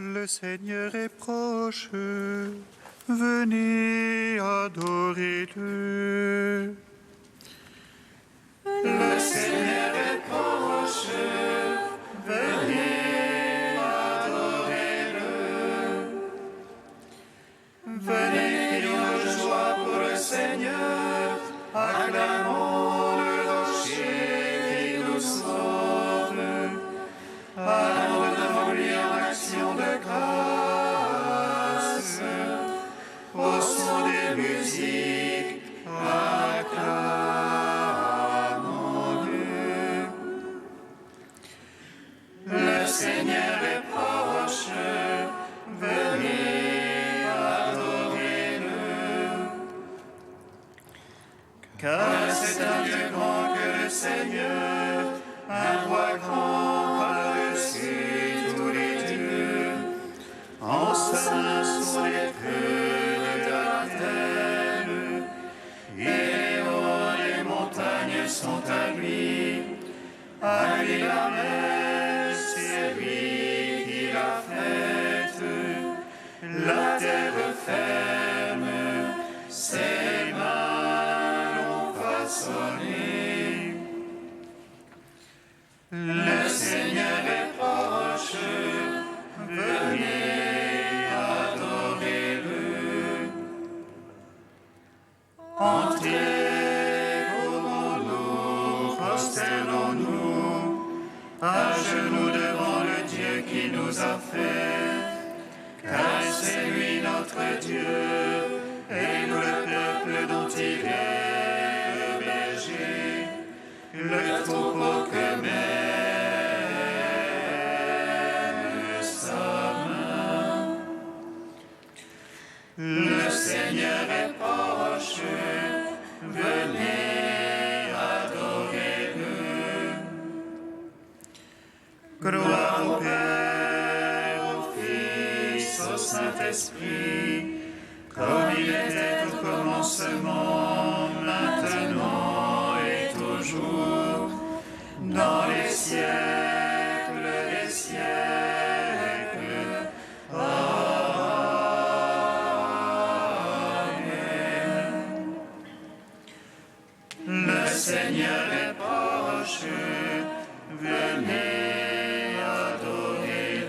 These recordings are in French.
Le Seigneur est proche, venez adorer-le. Le Seigneur est proche, venez adorer-le. Venez, crions de joie pour le Seigneur, acclamons le rocher qui nous sauve. Allons devant lui en action de grâce, au son des musiques, acclamons-le. Le Seigneur est proche, venez adorer-le. Car c'est un Dieu grand que le Seigneur, un roi grand par-dessus tous les dieux. En sa main sont les feux de la terre, et les hauts des montagnes sont à lui. À lui la mer, c'est lui qui l'a faite. La terre ferme, ses mains l'ont façonnée. Le Seigneur est proche, venez adorer-le. Entrez, couvrons-nous, prosternons-nous, à genoux devant le Dieu qui nous a fait, car c'est lui notre Dieu, et nous le peuple dont il est le berger, le troupeau que mène sa main. Le Seigneur est proche, venez adorer-le. Gloire au Père, au Fils, au Saint-Esprit, comme il était au commencement, maintenant et toujours, dans les siècles des siècles. Amen. Le Seigneur est proche, venez adorer-le.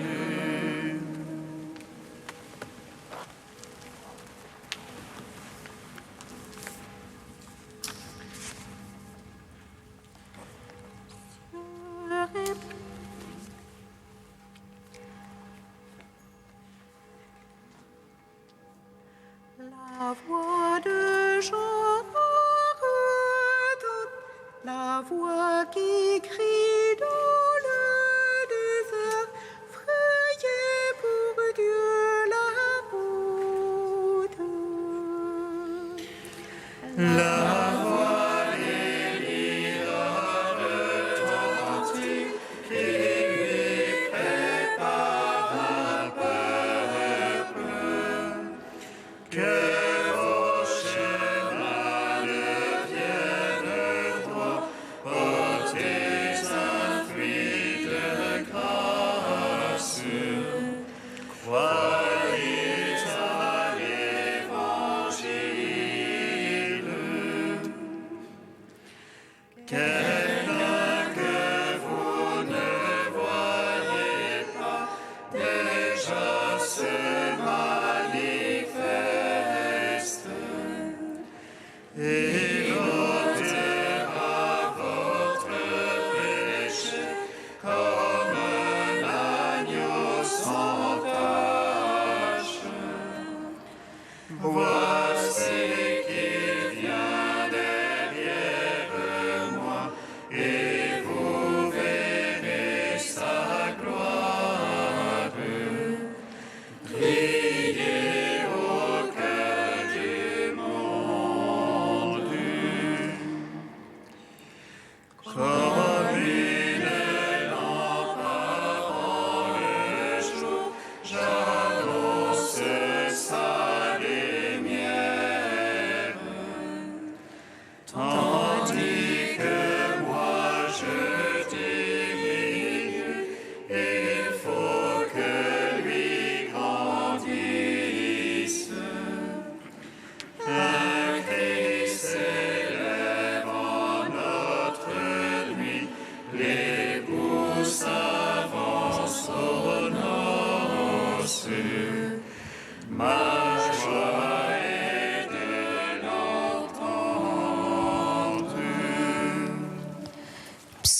La voix de Jean redonne, la voix qui crie dans le désert, frayez pour Dieu la route. La voix des lyres retentit, qui lui prépare un peuple. Que vos chemins deviennent droits, portez un fruit de grâce. Croyez à l'Évangile. Quelqu'un que vous ne voyez pas déjà se manifeste et ôtera votre péché comme un agneau sans tache. Voici qu'il vient derrière moi, et vous verrez sa gloire. Brillez au cœur du monde.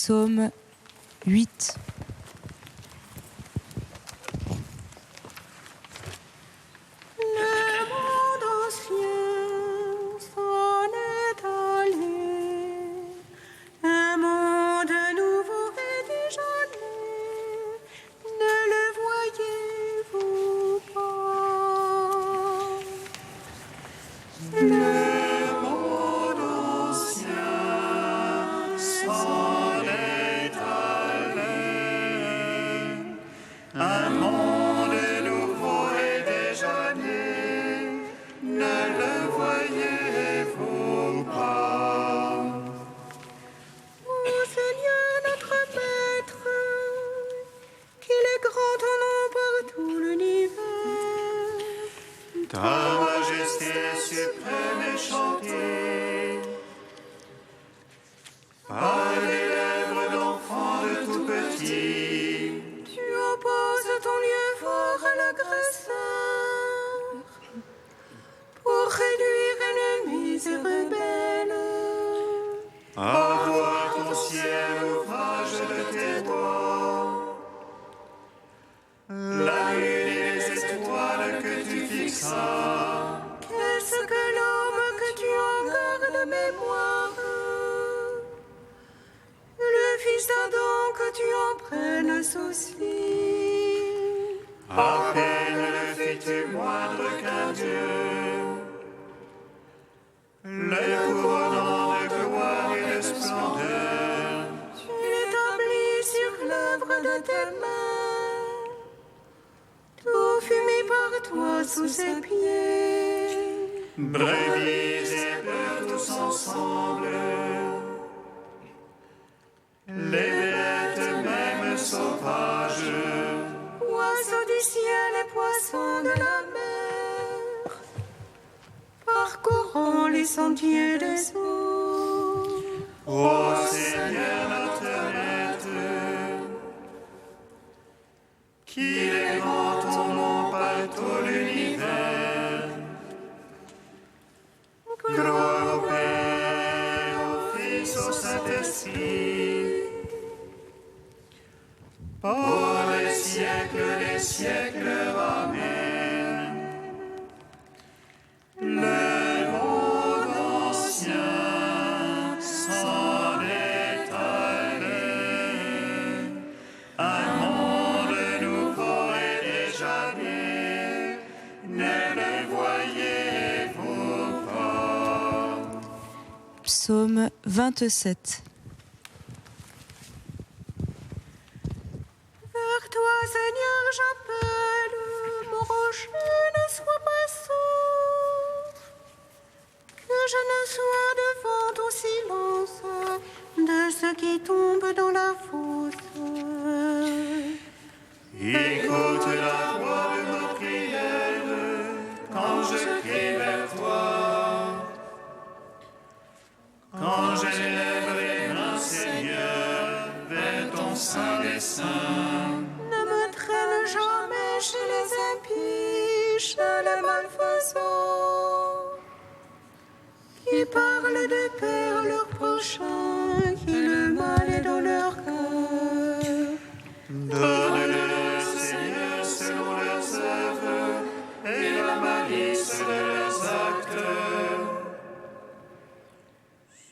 Psaume 8. Le monde ancien s'en est allé, un monde nouveau est déjà né, ne le voyez-vous pas? Le monde ancien s'en est allé, un monde nouveau est déjà né, ne le voyez-vous pas? Ô Seigneur notre Maître, qu'il est grand ton nom par tout l'univers. Ta majesté suprême est chantée par les lèvres d'enfants de tout petit. Tu opposes ton lieu fort à l'agresseur pour réduire ennemis et rebelles. À toi ton ciel, ouvrage de tes doigts, la lune et les étoiles que tu fixas. Qu'est-ce que l'homme que tu en gardes mémoire, le fils d'Adam que tu en prennes souci. À peine le fais-tu moindre qu'un Dieu, le couronnant de gloire et de splendeur. Tu l'établis sur l'œuvre de tes mains, tout fut mis par toi sous ses pieds. Brebis et bœufs tous ensemble, les bêtes même sauvages, Oiseaux du ciel et poissons de la mer, parcourant les sentiers des eaux. ô Seigneur notre Maître, qu'il est grand ton nom par tout l'univers. Gloire au Père, au Fils, au Saint-Esprit, pour les siècles, Amen. Le monde ancien s'en est allé, un monde nouveau est déjà né, ne le voyez-vous pas? Psaume 27. Vers toi, Seigneur, j'appelle, mon rocher ne soit pas sourd, que je ne sois devant ton silence de ceux qui tombent dans la fosse. Écoute la voix de ma prière quand je crie vers toi. Quand j'élève les mains, Seigneur, vers ton saint dessein. Ne me traîne jamais chez les impies, chez les malfaisants, qui parlent de paix à leur prochain, qui le mal est dans leur cœur. Donne-leur, Seigneur, selon leurs œuvres et la malice de leurs actes,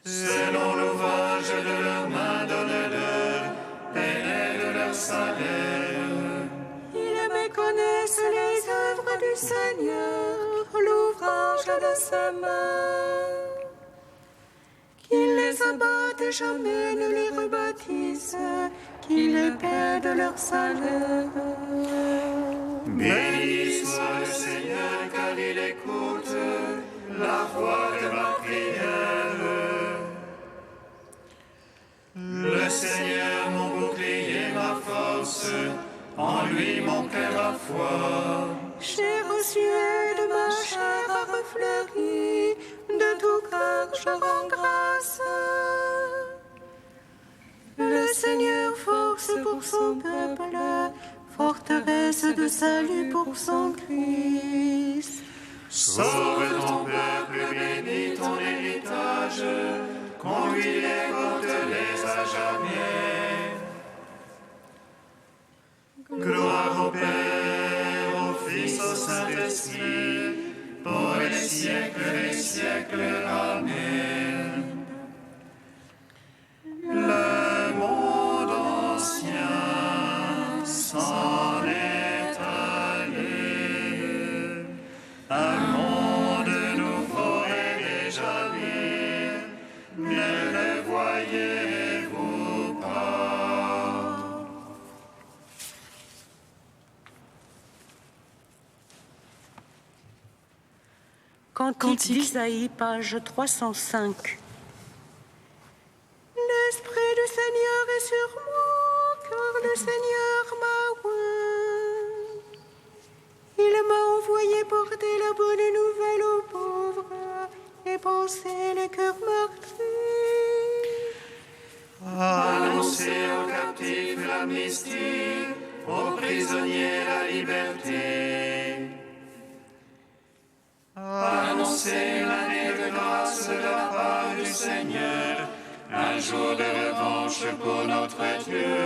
selon l'ouvrage de leurs mains, donne-leur et de leur salaire. Ils méconnaissent les œuvres du Seigneur, l'ouvrage de sa main. Qu'ils les abattent et jamais ne les rebâtissent, qu'ils les paient de leur salaire. Béni soit le Seigneur, car il écoute la voix de ma prière. Le Seigneur, mon bouclier, ma force, en lui mon cœur a foi. J'ai reçu de ma chair a refleuri, de tout cœur je rends grâce. Le Seigneur force pour son peuple, forteresse de salut pour son Christ. Sauve ton peuple, bénis ton héritage, conduis les porte-les à jamais. aussi, pour les siècles des siècles. Amen. Le monde ancien s'en est allé, un monde nouveau est déjà né, ne le voyez-vous pas? Cantique d'Isaïe, page 305. L'Esprit du Seigneur est sur moi, car le Seigneur m'a oint. Il m'a envoyé porter la bonne nouvelle aux pauvres et panser les cœurs meurtris. Annoncez aux captifs l'amnistie, aux prisonniers la liberté. Annoncez l'année de grâce de la part du Seigneur, un jour de revanche pour notre Dieu.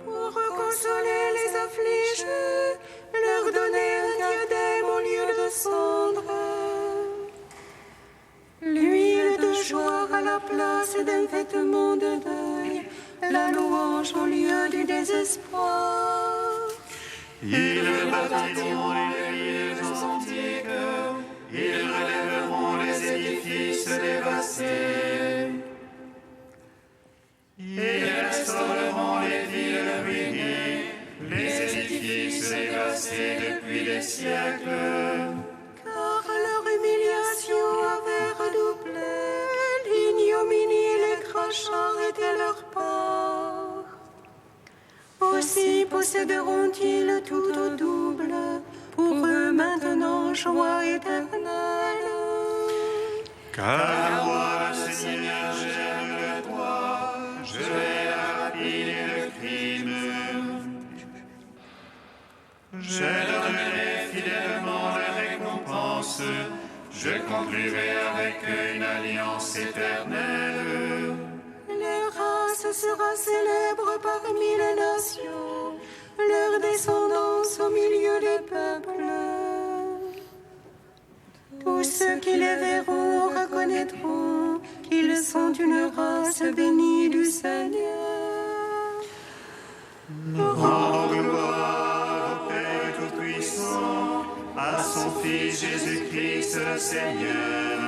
Pour consoler les affligés, leur donner un diadème au lieu de cendre, l'huile de joie à la place d'un vêtement de deuil, la louange au lieu du désespoir. Ils bâtiront les villes antiques, ils relèveront les édifices dévastés. Ils restaureront les villes ruinées, les édifices dévastés depuis des siècles. Car leur humiliation avait redoublé, l'ignominie et les crachats étaient leur part. Aussi posséderont-ils tout au double, pour eux maintenant joie éternelle. Car moi, le Seigneur, j'aime le droit, je vais la rapine et le crime. Je donnerai fidèlement la récompense, je conclurai avec eux une alliance éternelle. Leur race sera célèbre parmi les nations, leur descendance au milieu des peuples. Tous ceux qui les verront reconnaîtront qu'ils sont une race bénie du Seigneur. Rendons gloire au Père Tout-Puissant, à son Fils Jésus-Christ le Seigneur,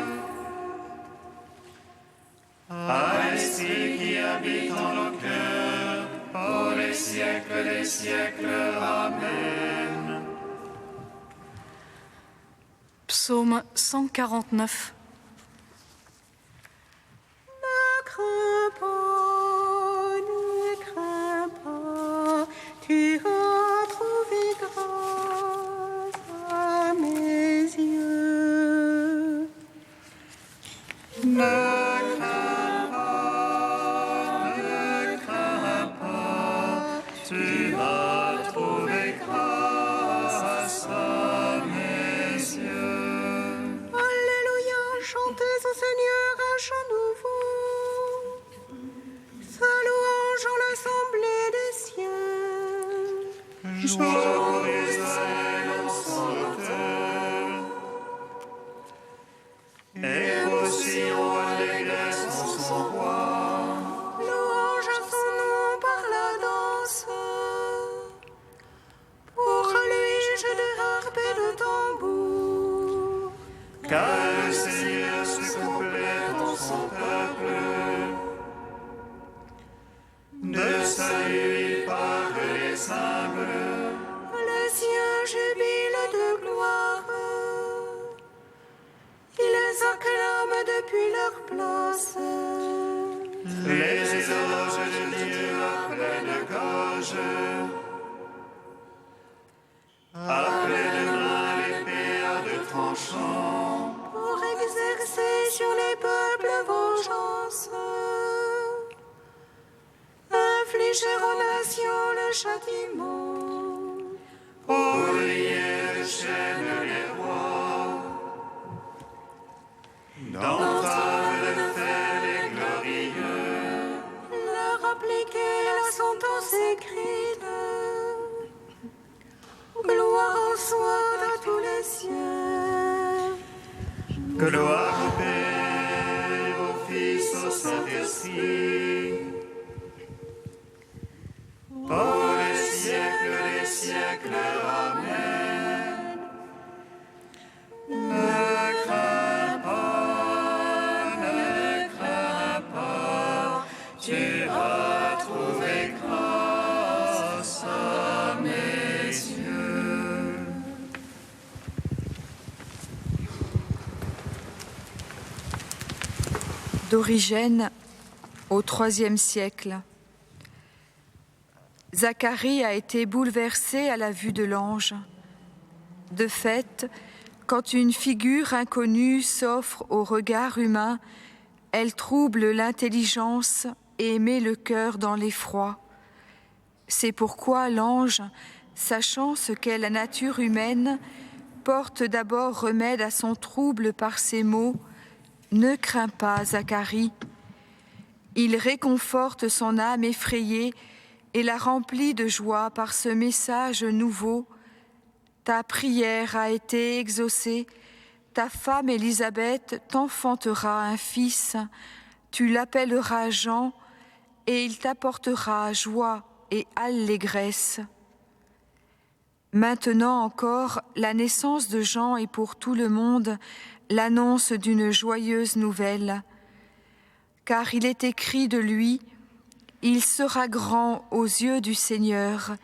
à l'Esprit qui habite en nos cœurs, pour les siècles des siècles. Amen. Psaume 149. Ne crains pas, tu as trouvé grâce à mes yeux. Ne crains pas, tu as trouvé grâce à mes yeux. Alléluia, chantez au Seigneur un chant nouveau. Sa louange en l'assemblée des siens. Joie pour Israël en son auteur, et aussi au allégresse en son roi. Louange à son nom par la danse. Pour lui, jeu de harpe et de tambour. Car le Seigneur se complète en son peuple. De salut il parle les humbles. Les siens jubilent de gloire. Ils les acclament depuis leur place. Les éloges de Dieu à pleine gorge. À pleine main l'épée à deux tranchants. Pour exercer sur les peuples vengeance. Infliger aux nations le châtiment. Pour lier de chaînes les rois. D'entrave de fer les glorieux. Leur appliquer la sentence écrite. Gloire en soit à tous les Gloire au Père, au Fils, au Saint-Esprit, pour les siècles des siècles. Amen. Ne crains pas, tu as trouvé grâce à mes yeux. D'Origène, au IIIe siècle, Zacharie a été bouleversé à la vue de l'ange. De fait, quand une figure inconnue s'offre au regard humain, elle trouble l'intelligence et met le cœur dans l'effroi. C'est pourquoi l'ange, sachant ce qu'est la nature humaine, porte d'abord remède à son trouble par ces mots « Ne crains pas, Zacharie ». Il réconforte son âme effrayée et la remplit de joie par ce message nouveau. Ta prière a été exaucée, ta femme Élisabeth t'enfantera un fils, tu l'appelleras Jean, et il t'apportera joie et allégresse. Maintenant encore, la naissance de Jean est pour tout le monde l'annonce d'une joyeuse nouvelle, car il est écrit de lui: il sera grand aux yeux du Seigneur.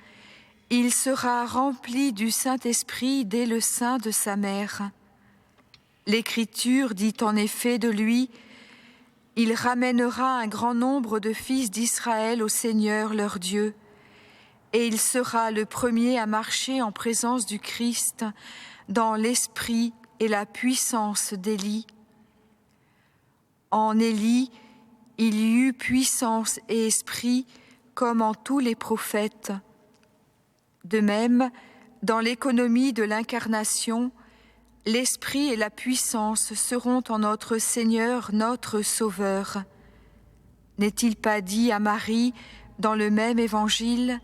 Il sera rempli du Saint-Esprit dès le sein de sa mère. L'Écriture dit en effet de lui: il ramènera un grand nombre de fils d'Israël au Seigneur leur Dieu, et il sera le premier à marcher en présence du Christ dans l'esprit et la puissance d'Élie. En Élie, il y eut puissance et esprit comme en tous les prophètes. De même, dans l'économie de l'incarnation, l'esprit et la puissance seront en notre Seigneur, notre Sauveur. N'est-il pas dit à Marie dans le même évangile: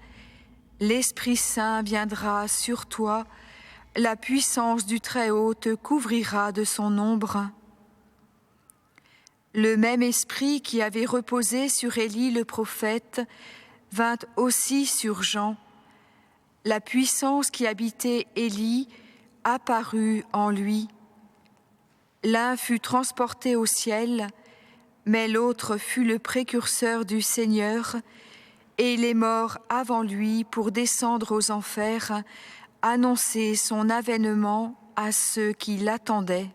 l'Esprit Saint viendra sur toi, la puissance du Très-Haut te couvrira de son ombre. Le même esprit qui avait reposé sur Élie le prophète vint aussi sur Jean. La puissance qui habitait Élie apparut en lui. L'un fut transporté au ciel, mais l'autre fut le précurseur du Seigneur, et il est mort avant lui pour descendre aux enfers, annoncer son avènement à ceux qui l'attendaient.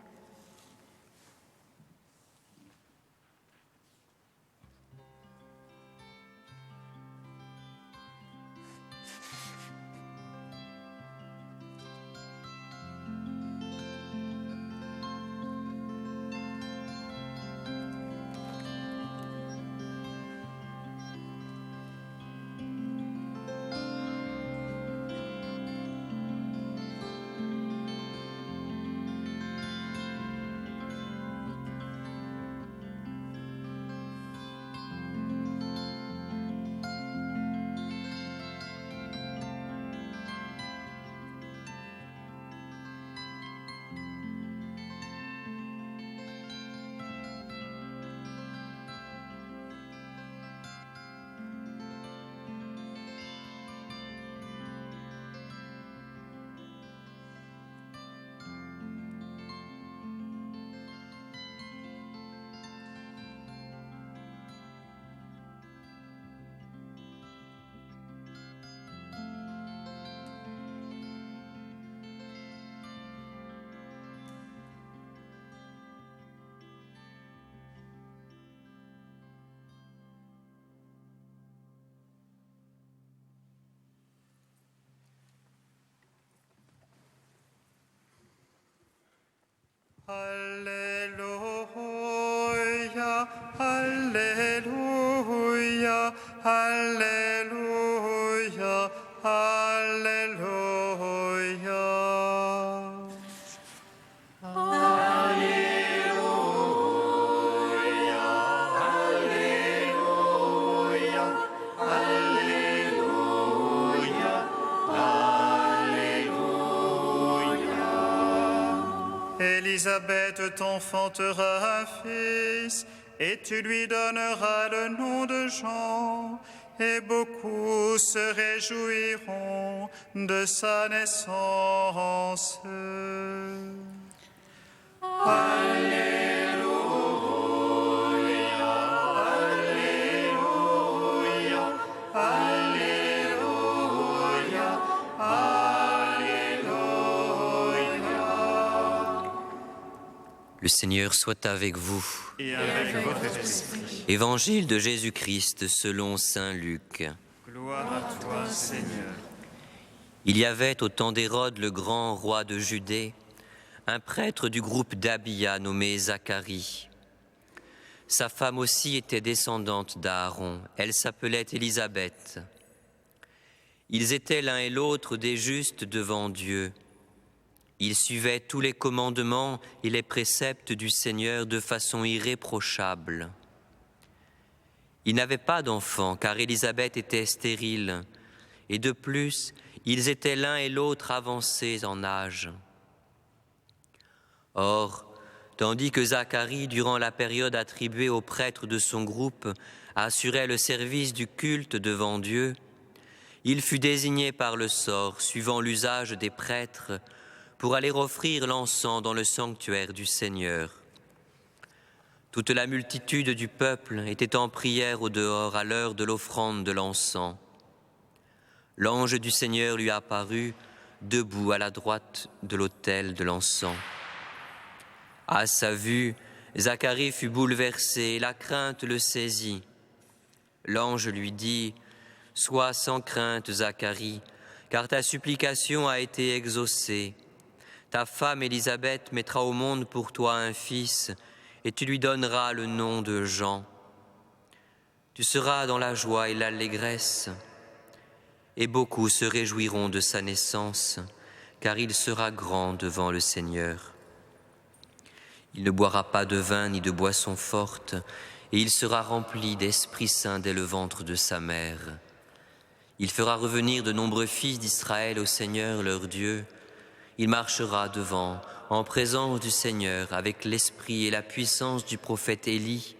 Alléluia, Alléluia, Alléluia, Alléluia. Élisabeth t'enfantera un fils, et tu lui donneras le nom de Jean, et beaucoup se réjouiront de sa naissance. Alléluia, Alléluia, Alléluia, Alléluia. Le Seigneur soit avec vous. Et avec votre esprit. Évangile de Jésus-Christ selon saint Luc. Gloire à toi, Seigneur. Il y avait au temps d'Hérode, le grand roi de Judée, un prêtre du groupe d'Abia nommé Zacharie. Sa femme aussi était descendante d'Aaron. Elle s'appelait Élisabeth. Ils étaient l'un et l'autre des justes devant Dieu. Ils suivaient tous les commandements et les préceptes du Seigneur de façon irréprochable. Ils n'avaient pas d'enfants, car Élisabeth était stérile, et de plus, ils étaient l'un et l'autre avancés en âge. Or, tandis que Zacharie, durant la période attribuée aux prêtres de son groupe, assurait le service du culte devant Dieu, il fut désigné par le sort, suivant l'usage des prêtres, pour aller offrir l'encens dans le sanctuaire du Seigneur. Toute la multitude du peuple était en prière au dehors à l'heure de l'offrande de l'encens. L'ange du Seigneur lui apparut, debout à la droite de l'autel de l'encens. À sa vue, Zacharie fut bouleversé et la crainte le saisit. L'ange lui dit : « Sois sans crainte, Zacharie, car ta supplication a été exaucée. Ta femme Élisabeth mettra au monde pour toi un fils, et tu lui donneras le nom de Jean. Tu seras dans la joie et l'allégresse, et beaucoup se réjouiront de sa naissance, car il sera grand devant le Seigneur. Il ne boira pas de vin ni de boisson forte, et il sera rempli d'Esprit Saint dès le ventre de sa mère. Il fera revenir de nombreux fils d'Israël au Seigneur leur Dieu. Il marchera devant, en présence du Seigneur, avec l'esprit et la puissance du prophète Élie,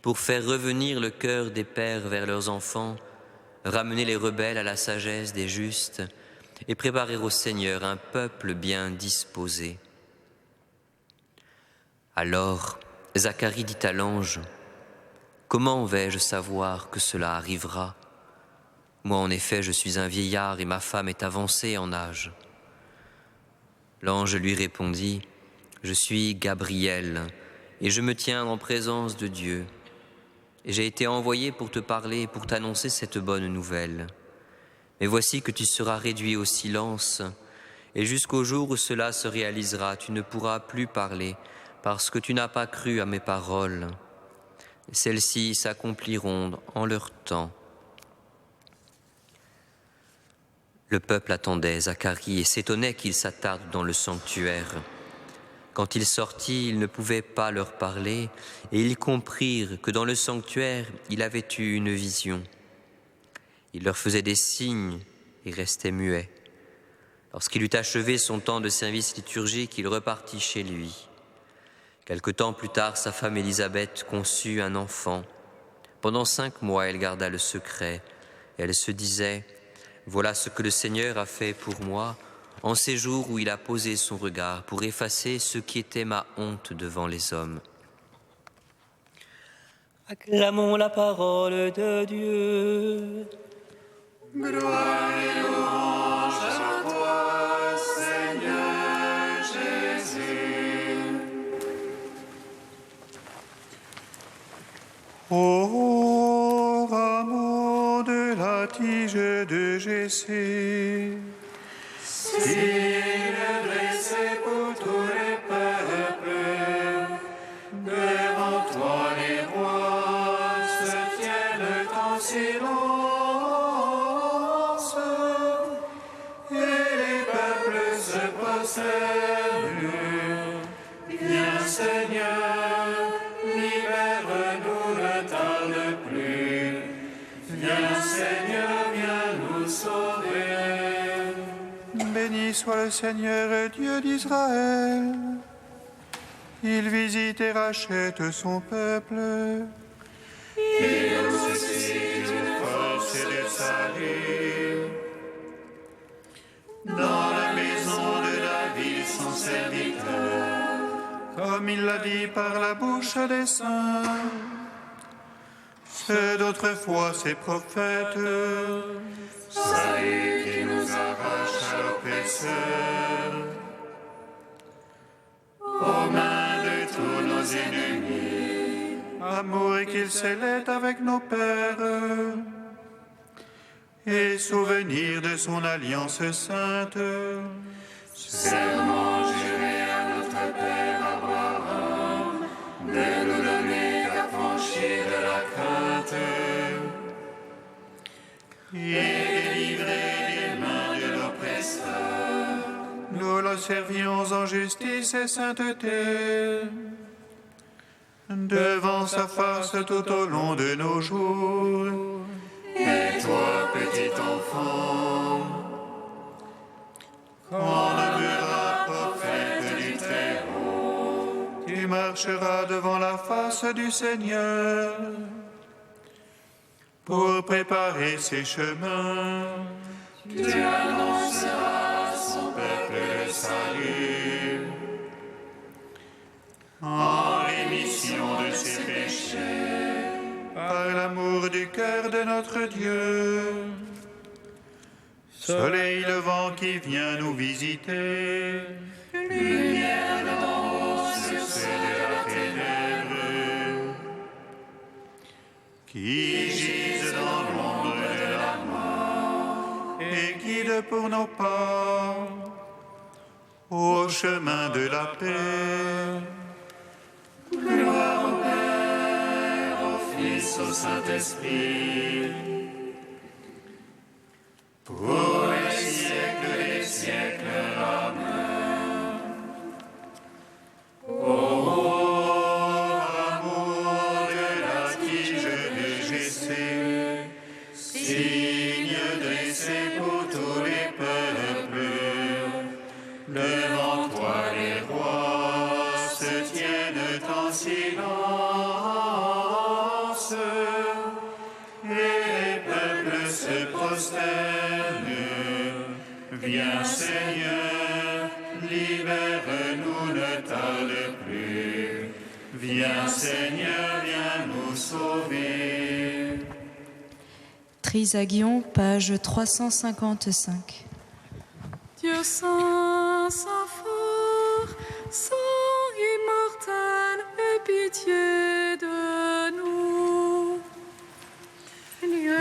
pour faire revenir le cœur des pères vers leurs enfants, ramener les rebelles à la sagesse des justes, et préparer au Seigneur un peuple bien disposé. » Alors Zacharie dit à l'ange : « Comment vais-je savoir que cela arrivera ? Moi en effet je suis un vieillard et ma femme est avancée en âge. » L'ange lui répondit : « Je suis Gabriel, et je me tiens en présence de Dieu. Et j'ai été envoyé pour te parler et pour t'annoncer cette bonne nouvelle. Mais voici que tu seras réduit au silence, et jusqu'au jour où cela se réalisera, tu ne pourras plus parler, parce que tu n'as pas cru à mes paroles. Celles-ci s'accompliront en leur temps. » Le peuple attendait Zacharie et s'étonnait qu'il s'attarde dans le sanctuaire. Quand il sortit, il ne pouvait pas leur parler, et ils comprirent que dans le sanctuaire, il avait eu une vision. Il leur faisait des signes et restait muet. Lorsqu'il eut achevé son temps de service liturgique, il repartit chez lui. Quelque temps plus tard, sa femme Élisabeth conçut un enfant. Pendant 5 mois, elle garda le secret. Elle se disait : « Voilà ce que le Seigneur a fait pour moi en ces jours où il a posé son regard pour effacer ce qui était ma honte devant les hommes. » Acclamons la parole de Dieu. Gloire et louange à toi, Seigneur Jésus. Ô rameau de la tige de Jessé, signe dressé pour tous les peuples, devant toi les rois se tiennent en silence, et les peuples se prosternent. Viens Seigneur, libère-nous, ne tarde plus. Viens Seigneur, viens nous sauver. Béni soit le Seigneur, Dieu d'Israël, Il visite et rachète son peuple. Il nous suscite une force et du salut. Dans la maison de David, son serviteur, comme il l'a dit par la bouche des saints, ceux d'autrefois ses prophètes. Salut qui nous arrache à l'oppresseur, aux mains de tous nos ennemis. Amour qu'il scellait avec nos pères, et souvenir de son alliance sainte. Serment juré à notre Père Abraham, de nous donner qu'affranchir de la crainte, et délivrer des mains de l'oppresseur. Nous le servions en justice et sainteté, devant sa face tout au long de nos jours. Et toi, petit enfant, quand deviendras prophète du Très-Haut, tu marcheras devant la face du Seigneur pour préparer ses chemins. Tu annonceras à son peuple le salut, en rémission de ses péchés, par l'amour du cœur de notre Dieu. Soleil levant qui vient nous visiter, lumière d'en haut sur ceux de la ténèbre, qui gisent dans l'ombre de la mort, et guide pour nos pas au chemin de la paix. Gloire au Père, au Fils, au Saint-Esprit, pour les siècles des siècles. Amen. Ô amour de la tige de Jessé, signe dressé pour tous les peuples, devant toi les rois se tiennent en silence, et les peuples se prosternent. Viens Seigneur, libère-nous, ne tarde plus. Viens Seigneur, viens nous sauver. Trisagion, page 355. Dieu saint, saint fort, saint immortel, aie pitié de nous.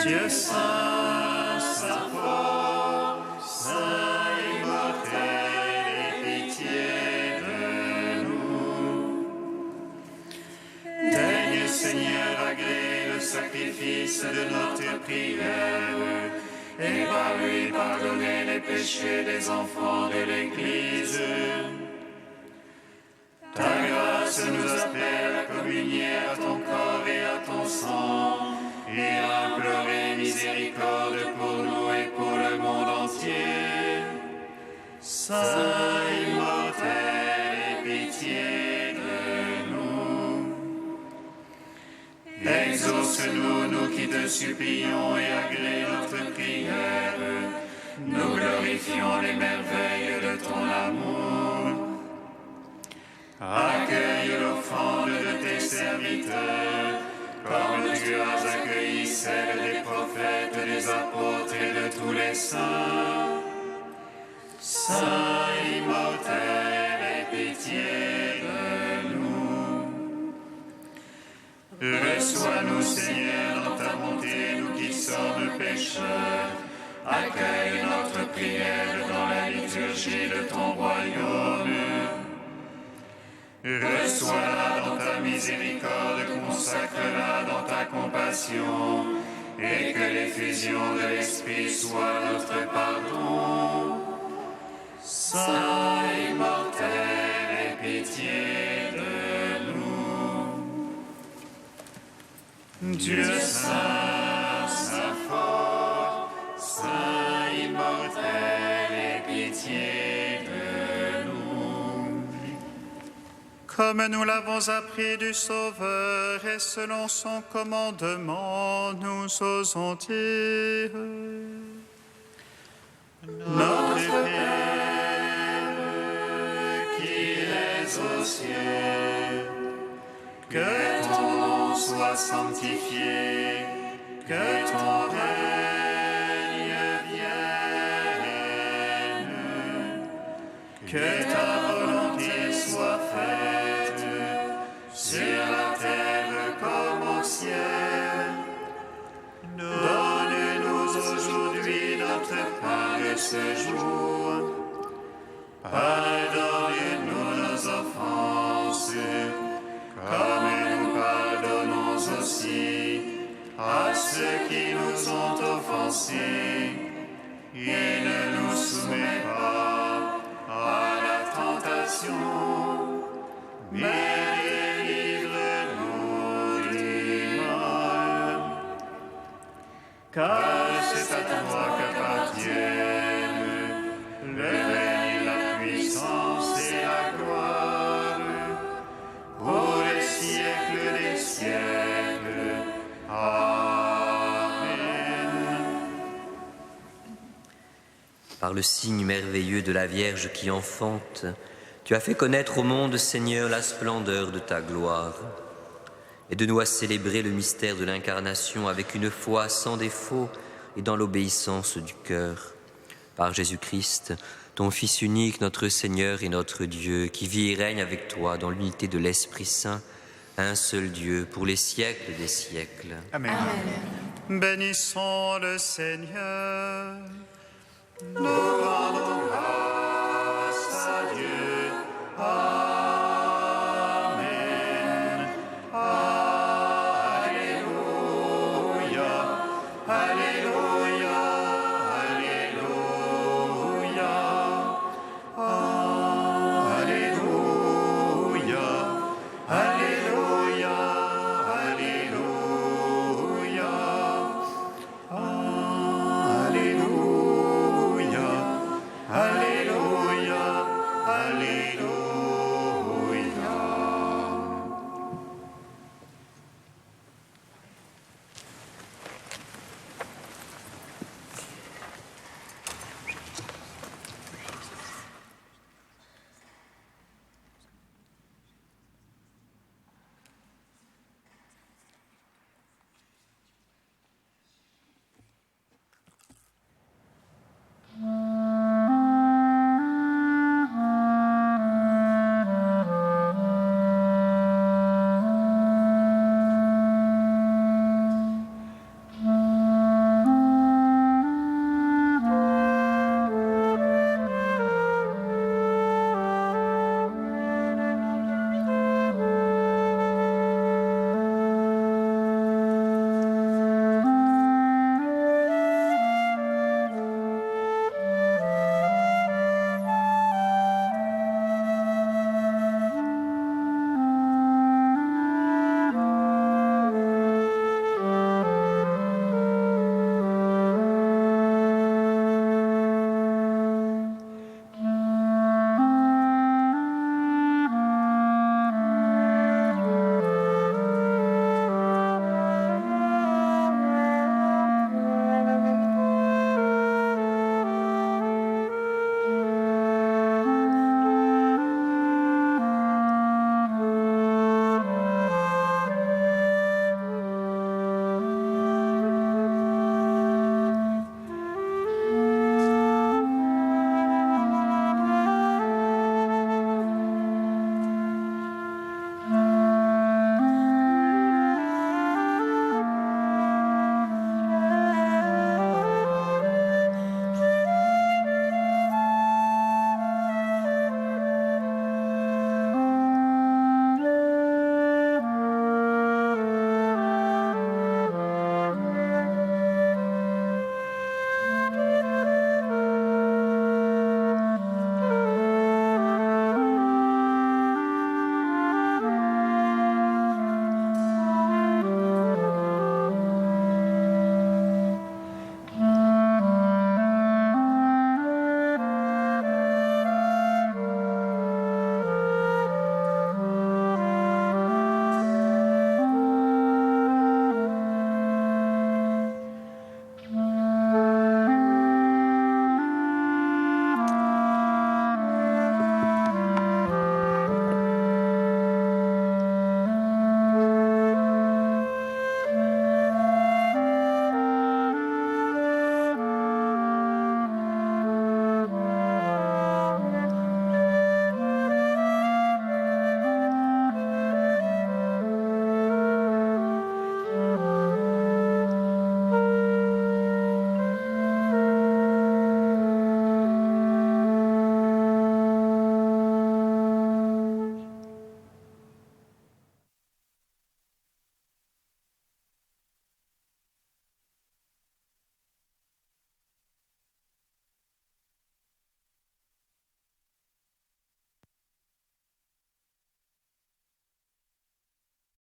Dieu saint, saint fort, saint immortel, aie pitié de nous. Daigne Seigneur agréer le sacrifice de notre prière, et par lui pardonner les péchés des enfants de l'Église. Ta grâce nous appelle à communier à ton corps et à ton sang, et à implorer miséricorde pour nous et pour le monde entier. Saint immortel, aie pitié de nous. Exauce-nous, nous qui te supplions, et agrée notre prière. Nous glorifions les merveilles de ton amour. Accueille l'offrande de tes serviteurs, comme tu as accueilli celle des prophètes, des apôtres et de tous les saints. Saint immortel, aie pitié de nous. Reçois-nous, Seigneur, dans ta bonté, nous qui sommes pécheurs. Accueille notre prière dans la liturgie de ton royaume. Reçois-la dans ta miséricorde, consacre-la dans ta compassion, et que l'effusion de l'Esprit soit notre pardon. Saint immortel, aie pitié de nous. Dieu saint, saint fort, saint immortel, aie pitié de nous. Comme nous l'avons appris du Sauveur et selon son commandement, nous osons dire: Notre Père, qui es aux cieux, que ton nom soit sanctifié, que ton règne vienne, que ta volonté soit faite sur la terre comme au ciel. Donne-nous aujourd'hui notre pain de ce jour. Pardonne-nous nos offenses, comme nous pardonnons aussi à ceux qui nous ont offensés. Et ne nous soumets pas à la tentation, mais délivre-nous du mal. Car c'est à toi qu'appartiennent le règne, la puissance et la gloire, pour les siècles des siècles. Amen. Par le signe merveilleux de la Vierge qui enfante, tu as fait connaître au monde, Seigneur, la splendeur de ta gloire. Aide-nous à célébrer le mystère de l'incarnation avec une foi sans défaut et dans l'obéissance du cœur. Par Jésus-Christ, ton Fils unique, notre Seigneur et notre Dieu, qui vit et règne avec toi dans l'unité de l'Esprit Saint, un seul Dieu, pour les siècles des siècles. Amen. Bénissons le Seigneur. Nous rendons